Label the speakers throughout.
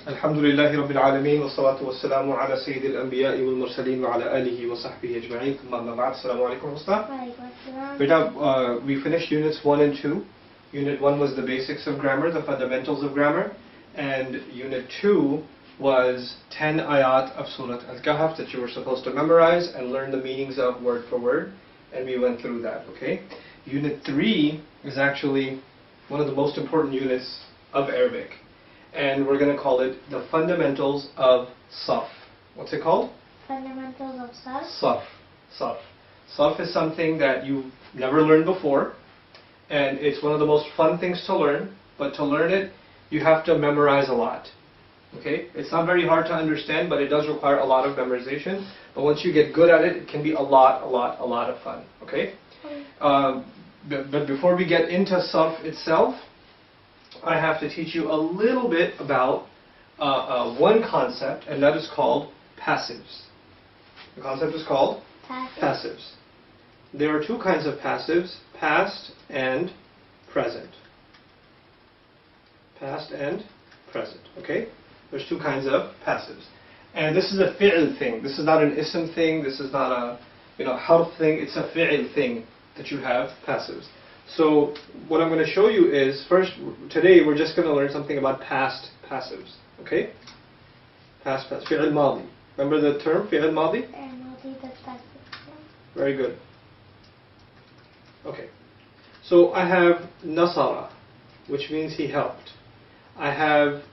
Speaker 1: الحمد لله رب العالمين والصلاة والسلام على سيد الأنبياء والمرسلين وعلى آله وصحبه أجمعين ثم أما بعد السلام عليكم Husna. We finished units 1 and 2. Unit 1 was the basics of grammar, the fundamentals of grammar, and unit 2 was 10 ayat of Surah Al-Kahf that you were supposed to memorize and learn the meanings of word for word, and we went through that, okay? Unit 3 is actually one of the most important units of Arabic, and we're going to call it the fundamentals of Saf. What's it called?
Speaker 2: Fundamentals of Saf?
Speaker 1: Saf. Saf is something that you've never learned before, and it's one of the most fun things to learn, but to learn it, you have to memorize a lot. Okay? It's not very hard to understand, but it does require a lot of memorization. But once you get good at it, it can be a lot of fun. Okay? But before we get into Saf itself, I have to teach you a little bit about one concept, and that is called passives. The concept is called passives. There are two kinds of passives, past and present. Past and present, okay? There's two kinds of passives. And this is a fi'l thing. This is not an ism thing. This is not a harf thing. It's a fi'l thing that you have passives. So what I'm going to show you is, first, today we're just going to learn something about past passives, okay? Past passives. Fi'l madi. Remember the term, fi'l madi?
Speaker 2: Fi'l madi, that's passive.
Speaker 1: Very good. Okay. So I have nasara, which means he helped. I have,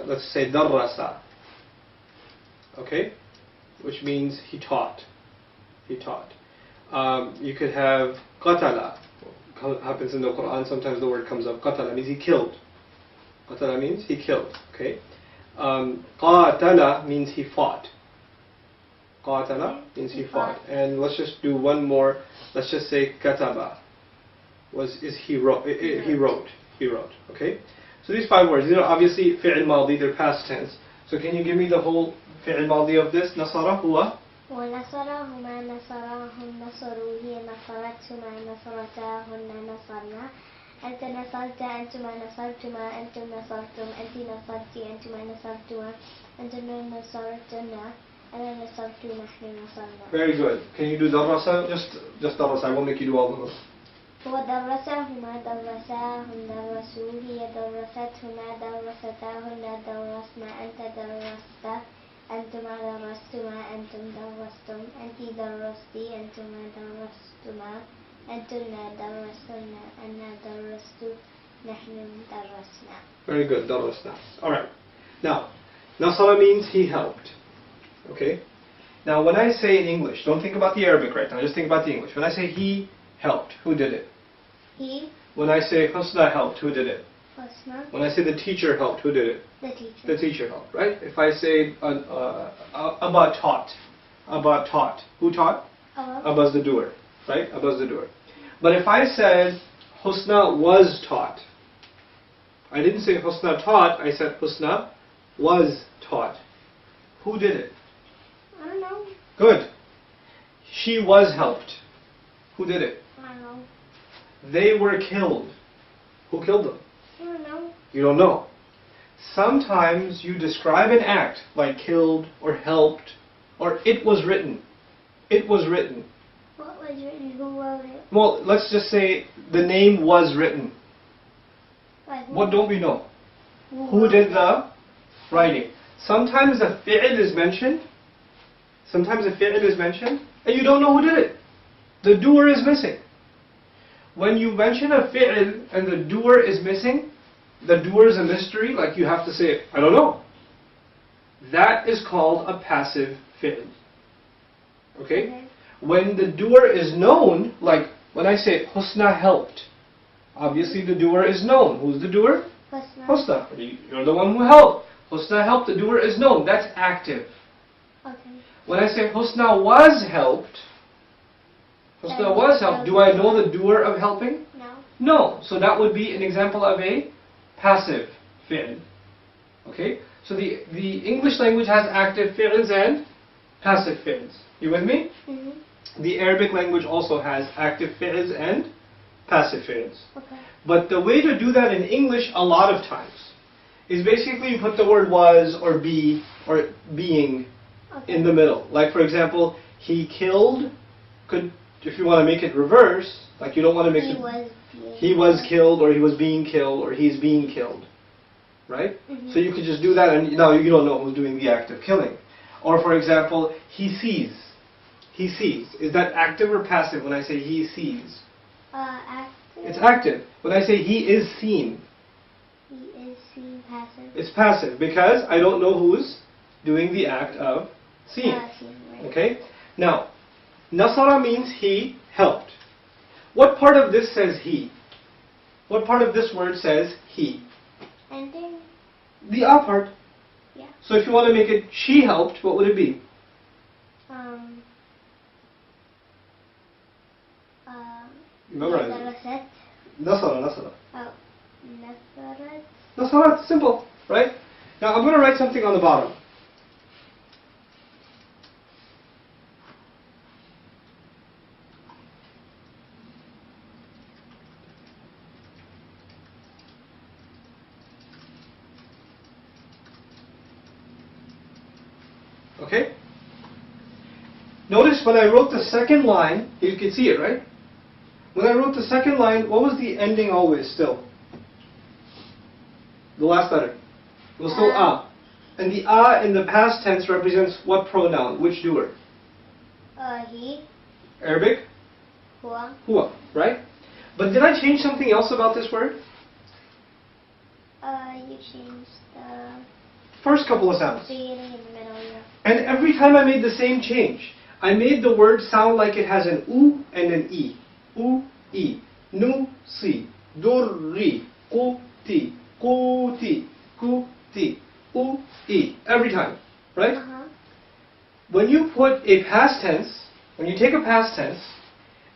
Speaker 1: let's say, darrasa, okay, which means he taught. He taught. You could have qatala. Happens in the Quran. Sometimes the word comes up. Qatala means he killed. Qatala means he killed. Okay. Qatala means he fought. Qatala means he fought. And let's just do one more. Let's just say kataba. He wrote. He wrote. Okay. So these 5 words, these are obviously fi'l madi, they're past tense. So can you give me the whole fi'l madi of this? Nasara huwa?
Speaker 2: وَنَصَرَهُمَا نَصَرَهُمْ نَصَرُوا هِيَ نَصَرَتْهُمَا نَصَرَتَاهُنَّ نَصَرْنَا أَنْتَ نَصَرْتَ أَنْتُمَا نَصَرْتُمَا أَنْتُمْ نَصَرْتُمْ أَنْتِ نَصَرْتِ أَنْتُمَا نَصَرْتُمَا أَنْتُمْ نَصَرْتُنَّ أَنَا نَصَرْتُ نَحْنُ نَصَرْنَا.
Speaker 1: Very good. Can you do darrasa? Just darrasa. I won't make you do all of them.
Speaker 2: وَدَرَّسَهُمَا دَرَّسَاهُمْ دَرَّسُوا هِيَ دَرَّسَتْهُمَا دَرَّسَتَاهُنَّ دَرَّسْنَا أَنْتَ دَرَّسْتَ أنتما درستما أنتم درستم أنت درستي أنتما درستما أنتن درستن أنا درست نحن درسنا.
Speaker 1: Very good, درسنا. Alright. Now, nasara means he helped. Okay? Now when I say in English, don't think about the Arabic right now, just think about the English. When I say he helped, who did it?
Speaker 2: He.
Speaker 1: When I say Husna helped, who did it?
Speaker 2: Husna.
Speaker 1: When I say the teacher helped, who did it?
Speaker 2: The teacher.
Speaker 1: The teacher helped, right? If I say Abba taught, who taught? Abba's the doer, right? Abba's the doer. But if I said Husna was taught, I didn't say Husna taught, I said Husna was taught. Who did it?
Speaker 2: I don't know.
Speaker 1: Good. She was helped. Who did it?
Speaker 2: I don't know.
Speaker 1: They were killed. Who killed them?
Speaker 2: I don't know.
Speaker 1: You don't know. Sometimes you describe an act like killed or helped or it was written. It was written.
Speaker 2: What was written? Who wrote it?
Speaker 1: Well, let's just say the name was written.
Speaker 2: Like who?
Speaker 1: What don't we know? Who did the writing? Sometimes a fi'l is mentioned. Sometimes a fi'l is mentioned and you don't know who did it. The doer is missing. When you mention a fi'l and the doer is missing, the doer is a mystery, like you have to say, I don't know. That is called a passive fi'l. Okay? When the doer is known, like when I say Husna helped, obviously the doer is known. Who's the doer?
Speaker 2: Husna.
Speaker 1: Husna. You're the one who helped. Husna helped, the doer is known. That's active.
Speaker 2: Okay.
Speaker 1: When I say Husna was helped, Husna was helped, do I know the doer of helping?
Speaker 2: No.
Speaker 1: No. So that would be an example of a passive fi'l. Okay? So the English language has active fi'ls and passive fi'ls. You with me?
Speaker 2: Mm-hmm.
Speaker 1: The Arabic language also has active fi'ls and passive fi'ls.
Speaker 2: Okay.
Speaker 1: But the way to do that in English a lot of times is basically you put the word was or be or being in the middle. Like for example, he killed, could, if you want to make it reverse, like you don't want to make he was killed or he was being killed or he's being killed. Right? So you could just do that and now you don't know who's doing the act of killing. Or for example, he sees. He sees. Is that active or passive when I say he sees?
Speaker 2: Active.
Speaker 1: It's active. When I say he is seen.
Speaker 2: He is seen, passive.
Speaker 1: It's passive because I don't know who's doing the act of seeing.
Speaker 2: Right.
Speaker 1: Okay? Now, Nasara means he helped. What part of this says he? What part of this word says he?
Speaker 2: Ending?
Speaker 1: The a part.
Speaker 2: Yeah.
Speaker 1: So if you want to make it she helped, what would it be? Memorize it. Nasara, Nasara.
Speaker 2: Oh, Nasarat.
Speaker 1: Nasara, simple, right? Now I'm going to write something on the bottom. Okay? Notice when I wrote the second line, you can see it, right? When I wrote the second line, what was the ending always still? The last letter. It was still a. And the a in the past tense represents what pronoun? Which doer?
Speaker 2: He.
Speaker 1: Arabic?
Speaker 2: Huwa.
Speaker 1: Huwa, right? But did I change something else about this word?
Speaker 2: You changed the
Speaker 1: First couple of sounds.
Speaker 2: beginning and the middle, yeah.
Speaker 1: And every time I made the same change, I made the word sound like it has an u and an e. U, e. Nu, si. Durri. Kuti. Kuti. Kuti. U, e. Every time. Right? When you put a past tense, when you take a past tense,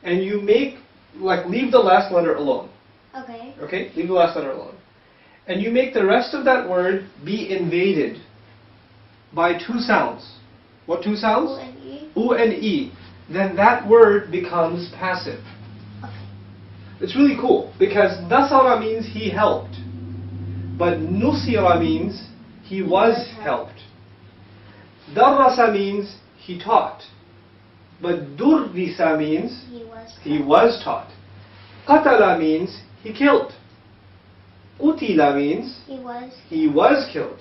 Speaker 1: and you make, like, leave the last letter alone.
Speaker 2: Okay.
Speaker 1: Okay? Leave the last letter alone. And you make the rest of that word be invaded by two sounds. What two sounds?
Speaker 2: U and E.
Speaker 1: U and E. Then that word becomes passive.
Speaker 2: Okay.
Speaker 1: It's really cool because Nasara means he helped. But Nusira means he was helped. Darrasa means he taught. But Durrisa means he was taught. Qatala means he killed. Qutila means he was killed.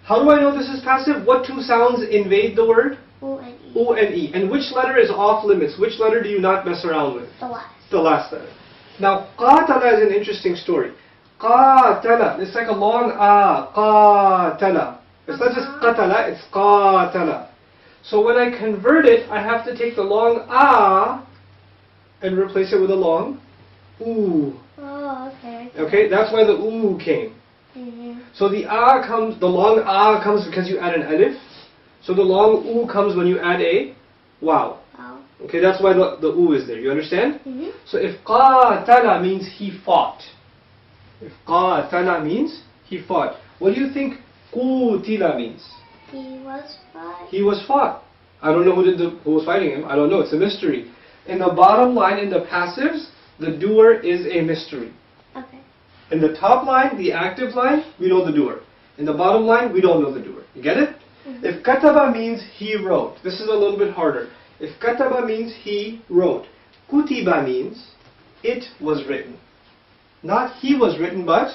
Speaker 1: How do I know this is passive? What two sounds invade the word?
Speaker 2: U and E.
Speaker 1: U and E. And which letter is off limits? Which letter do you not mess around with?
Speaker 2: The last.
Speaker 1: The last letter. Now, qatala is an interesting story. Qatala. It's like a long qatala. It's not just qatala, it's qatala. So when I convert it, I have to take the long and replace it with a long oo.
Speaker 2: Oh, okay.
Speaker 1: Okay, that's why the oo came. So the comes, the long comes because you add an alif. So the long oo comes when you add a wow.
Speaker 2: Wow.
Speaker 1: Okay, that's why the oo is there. You understand? So if qatala means he fought. If qatala means he fought. What do you think qutila means?
Speaker 2: He was fought.
Speaker 1: He was fought. I don't know who was fighting him. I don't know. It's a mystery. In the bottom line, in the passives, the doer is a mystery.
Speaker 2: Okay.
Speaker 1: In the top line, the active line, we know the doer. In the bottom line, we don't know the doer. You get it? If kataba means he wrote, this is a little bit harder. If kataba means he wrote, kutiba means it was written. Not he was written, but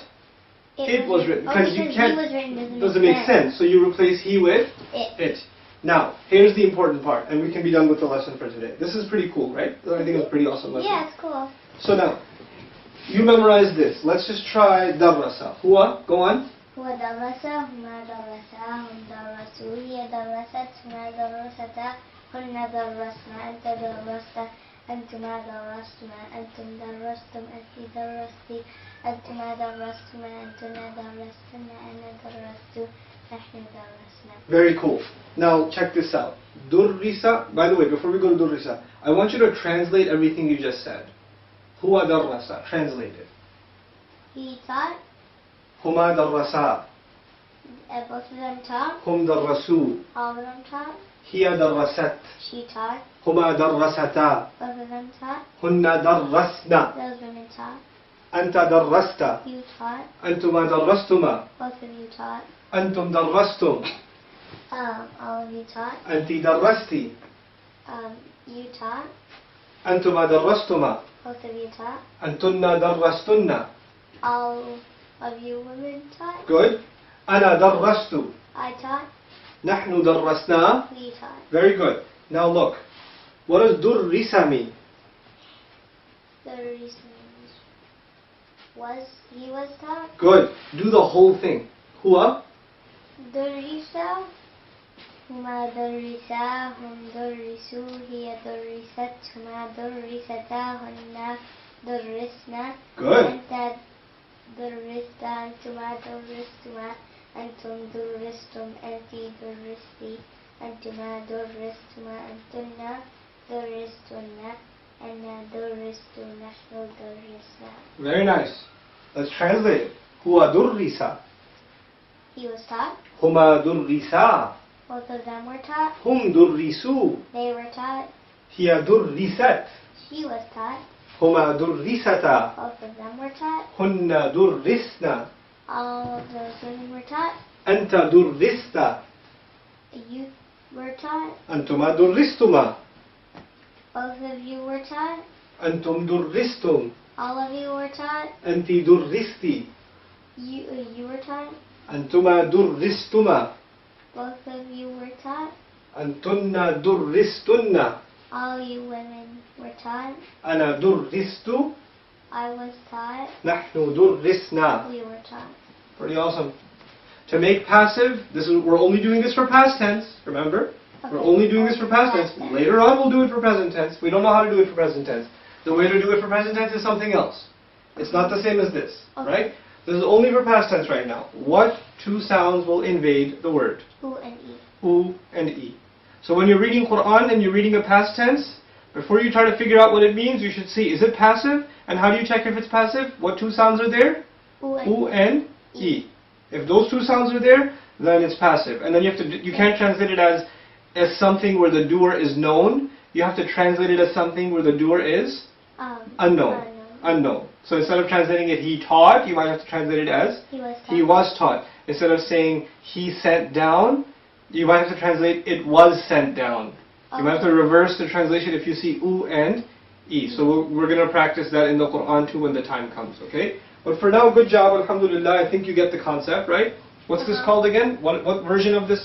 Speaker 1: it was written. Because you can't, doesn't make sense. So you replace he with it. Now, here's the important part, and we can be done with the lesson for today. This is pretty cool, right? I think it's a pretty awesome lesson.
Speaker 2: Yeah, it's cool.
Speaker 1: So now, you memorize this. Let's just try darrasa. Huwa, go on.
Speaker 2: هو درس هما درسا هم درسوا هي درست هما درستا هن درسنا أنت درست أنتما درستما أنتم درستم أنت درستي أنتما درستما أنتنا درستن أنا درست نحن درسنا.
Speaker 1: Very cool. Now check this out. Durrisa, by the way, before we go to Durrisa, I want you to translate everything you just said. Huwa darrasa, translate it.
Speaker 2: He taught.
Speaker 1: Huma darrasa.
Speaker 2: Both of them taught.
Speaker 1: Hum darrasu.
Speaker 2: All of them taught.
Speaker 1: Hiya darrasat.
Speaker 2: She taught.
Speaker 1: Huma darrasata.
Speaker 2: Both of them taught.
Speaker 1: Hunna darrasna.
Speaker 2: Those women taught.
Speaker 1: أنت درست.
Speaker 2: You taught.
Speaker 1: أنتما درستما.
Speaker 2: Both of you taught.
Speaker 1: أنتم درستم.
Speaker 2: All of you taught.
Speaker 1: أنت درستي.
Speaker 2: You taught.
Speaker 1: أنتما درستما.
Speaker 2: Both of you taught.
Speaker 1: أنتن درستن.
Speaker 2: All of you women taught.
Speaker 1: Good. أنا درست.
Speaker 2: I taught.
Speaker 1: نحن درسنا.
Speaker 2: We taught.
Speaker 1: Very good. Now look. What does درس mean?
Speaker 2: The reason was he was taught.
Speaker 1: Good. Do the whole thing. هو
Speaker 2: درسا هما درسا هم درسوا هي درست هما درستا هن درسنا.
Speaker 1: Good.
Speaker 2: أنت درست أنتما درستما أنتم درستم أنت درستي أنتما درستما أنتن درستن أنا درست نحن درسنا.
Speaker 1: Very nice. Let's translate it. هو درس.
Speaker 2: He was taught.
Speaker 1: هما درسا.
Speaker 2: Both of them were taught.
Speaker 1: هم درسوا.
Speaker 2: They were taught.
Speaker 1: هي درست.
Speaker 2: She was taught.
Speaker 1: هما درستا.
Speaker 2: Both of them were taught.
Speaker 1: هن درسنا.
Speaker 2: All of those women were taught.
Speaker 1: أنت درست.
Speaker 2: You were taught.
Speaker 1: أنتما درستما.
Speaker 2: Both of you were taught.
Speaker 1: أنتم درستم.
Speaker 2: All of you were taught.
Speaker 1: أنت درستي.
Speaker 2: You were taught.
Speaker 1: أنتما درستما.
Speaker 2: Both of you were taught.
Speaker 1: أنتن درستن.
Speaker 2: All you women were taught.
Speaker 1: أنا درست.
Speaker 2: I was taught.
Speaker 1: نحن درسنا.
Speaker 2: We were taught.
Speaker 1: Pretty awesome. To make passive, we're only doing this for past tense, remember? We're
Speaker 2: Okay.
Speaker 1: only doing this for past tense. Later on we'll do it for present tense. We don't know how to do it for present tense. The way to do it for present tense is something else. It's not the same as this,
Speaker 2: Okay.
Speaker 1: right? This is only for past tense right now. What two sounds will invade the word?
Speaker 2: U and E.
Speaker 1: U and E. So when you're reading Quran and you're reading a past tense, before you try to figure out what it means, you should see, is it passive? And how do you check if it's passive? What two sounds are there? U and E. If those two sounds are there, then it's passive. And then you can't translate it as something where the doer is known. You have to translate it as something where the doer is unknown. Unknown. So instead of translating it he taught, you might have to translate it as he was taught. Instead of saying he sent down, you might have to translate it was sent down. You might have to reverse the translation if you see U and E. So we're going to practice that in the Quran too when the time comes, okay? But for now, good job, alhamdulillah. I think you get the concept, right? What's this called again? What version of the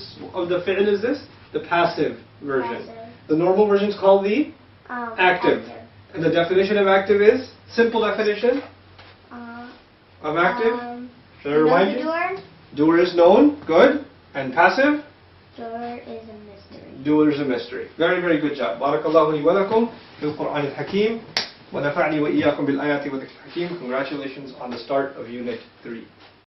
Speaker 1: fi'l is this? The passive version.
Speaker 2: Passive.
Speaker 1: The normal version is called the active. And the definition of active is? Simple definition of active? Should I remind you?
Speaker 2: Doer?
Speaker 1: Doer is known, good. And passive?
Speaker 2: Doer is a mystery.
Speaker 1: Doer is a mystery. Very, very good job. Barakallahu li wa lakum fil Qur'an al-Hakim. ونفعني وإياكم بالآيات والذكر الحكيم. Congratulations on the start of Unit 3.